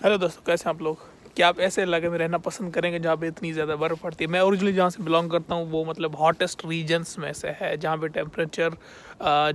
Hello दोस्तों, कैसे हैं आप लोग। क्या आप ऐसे इलाके में रहना पसंद करेंगे जहाँ पे इतनी ज़्यादा बर्फ़ पड़ती है। मैं ओरिजिनली जहाँ से बिलोंग करता हूँ वो मतलब हॉटेस्ट रीजन्स में से है, जहाँ पे टेम्परेचर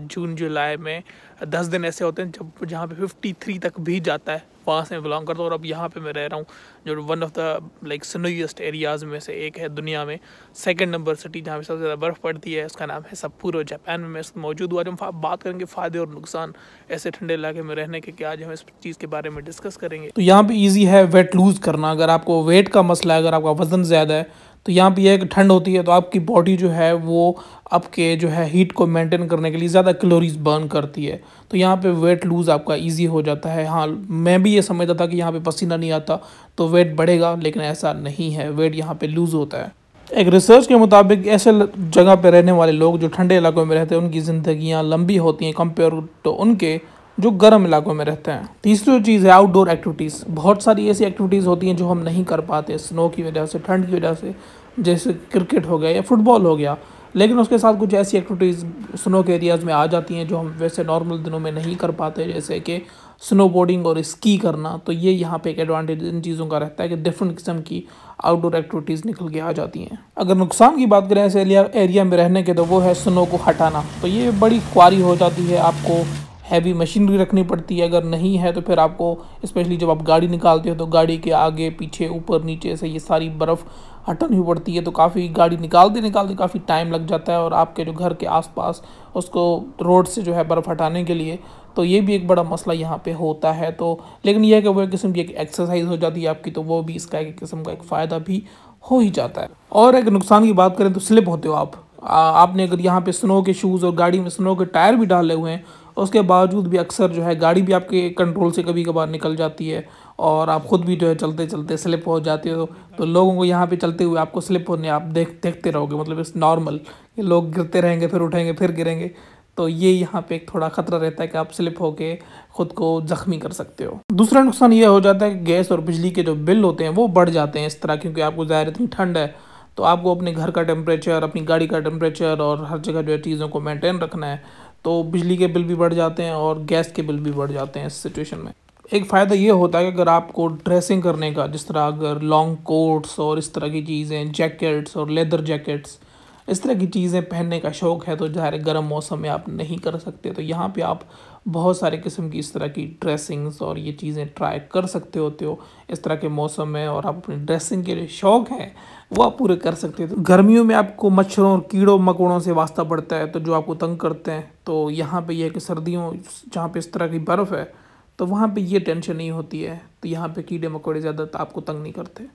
जून जुलाई में 10 दिन ऐसे होते हैं जब जहाँ पे 53 तक भी जाता है। वहाँ से मैं बिलोंग करता हूँ और अब यहाँ पे मैं रह रहा हूँ जो one of the like snowiest areas में से एक है दुनिया में। सेकंड नंबर सिटी जहाँ पे सबसे ज़्यादा बर्फ़ पड़ती है उसका नाम है सप्पोरो। जापान में मैं मौजूद हुआ। जब हम बात करेंगे फ़ायदे और नुकसान ऐसे ठंडे इलाके में रहने के, क्या आज हम इस चीज़ के बारे में डिस्कस करेंगे। तो यहाँ पे इजी है वेट लूज़ करना। अगर आपको वेट का मसला है, अगर आपका वज़न ज़्यादा है, तो यहाँ पे यह है कि ठंड होती है तो आपकी बॉडी जो है वो आपके जो है हीट को मेंटेन करने के लिए ज़्यादा कैलोरीज बर्न करती है। तो यहाँ पे वेट लूज़ आपका इजी हो जाता है। हाँ, मैं भी ये समझता था कि यहाँ पे पसीना नहीं आता तो वेट बढ़ेगा, लेकिन ऐसा नहीं है। वेट यहाँ पे लूज़ होता है। एक रिसर्च के मुताबिक ऐसे जगह पे रहने वाले लोग जो ठंडे इलाकों में रहते हैं उनकी ज़िंदगियाँ लंबी होती हैं कंपेयर टू उनके जो गर्म इलाकों में रहते हैं। तीसरी चीज़ है आउटडोर एक्टिविटीज़। बहुत सारी ऐसी एक्टिविटीज़ होती हैं जो हम नहीं कर पाते स्नो की वजह से, ठंड की वजह से, जैसे क्रिकेट हो गया या फुटबॉल हो गया। लेकिन उसके साथ कुछ ऐसी एक्टिविटीज़ स्नो के एरियाज़ में आ जाती हैं जो हम वैसे नॉर्मल दिनों में नहीं कर पाते, जैसे कि स्नो बोर्डिंग और स्की करना। तो ये यहाँ पे एक एडवांटेज इन चीज़ों का रहता है कि डिफरेंट किस्म की आउटडोर एक्टिविटीज़ निकल के आ जाती हैं। अगर नुकसान की बात करें ऐसे एरिया में रहने के, तो वो है स्नो को हटाना। तो ये बड़ी क्वारी हो जाती है, आपको हैवी मशीनरी रखनी पड़ती है। अगर नहीं है तो फिर आपको स्पेशली जब आप गाड़ी निकालते हो तो गाड़ी के आगे पीछे ऊपर नीचे से ये सारी बर्फ़ हटानी पड़ती है। तो काफ़ी गाड़ी निकालते निकालते काफ़ी टाइम लग जाता है और आपके जो घर के आसपास उसको रोड से जो है बर्फ़ हटाने के लिए, तो ये भी एक बड़ा मसला यहाँ पे होता है। तो लेकिन यह है कि वो एक किस्म की एक एक्सरसाइज हो जाती है आपकी, तो वो भी इसका एक किस्म का एक फ़ायदा भी हो ही जाता है। और अगर नुकसान की बात करें तो स्लिप होते हो आप। आपने अगर यहाँ पे स्नो के शूज़ और गाड़ी में स्नो के टायर भी डाले हुए हैं, उसके बावजूद भी अक्सर जो है गाड़ी भी आपके कंट्रोल से कभी कभार निकल जाती है और आप खुद भी जो है चलते चलते स्लिप हो जाते हो। तो लोगों को यहाँ पे चलते हुए आपको स्लिप होने आप देखते रहोगे, मतलब इट्स नॉर्मल कि लोग गिरते रहेंगे, फिर उठेंगे, फिर गिरेंगे। तो ये यहाँ पे एक थोड़ा खतरा रहता है कि आप स्लिप होके खुद को ज़ख्मी कर सकते हो। दूसरा नुकसान ये हो जाता है कि गैस और बिजली के जो बिल होते हैं वो बढ़ जाते हैं इस तरह, क्योंकि आपको ज़ाहिर इतनी ठंड है तो आपको अपने घर का टेम्परेचर, अपनी गाड़ी का टेम्परेचर और हर जगह जो है चीज़ों को मेंटेन रखना है। तो बिजली के बिल भी बढ़ जाते हैं और गैस के बिल भी बढ़ जाते हैं इस सिचुएशन में। एक फ़ायदा ये होता है कि अगर आपको ड्रेसिंग करने का, जिस तरह अगर लॉन्ग कोट्स और इस तरह की चीज़ें, जैकेट्स और लेदर जैकेट्स, इस तरह की चीज़ें पहनने का शौक़ है तो ज़ाहिर गर्म मौसम में आप नहीं कर सकते। तो यहाँ पे आप बहुत सारे किस्म की इस तरह की ड्रेसिंग्स और ये चीज़ें ट्राई कर सकते होते हो इस तरह के मौसम में, और आप अपनी ड्रेसिंग के जो शौक़ हैं वो आप पूरे कर सकते हो। तो गर्मियों में आपको मच्छरों और कीड़ों मकोड़ों से वास्ता पड़ता है तो जो आपको तंग करते हैं। तो यहाँ पे ये है कि सर्दियों जहाँ पे इस तरह की बर्फ़ है तो वहाँ पे ये टेंशन नहीं होती है, तो यहाँ पे कीड़े मकोड़े ज़्यादा आपको तंग नहीं करते।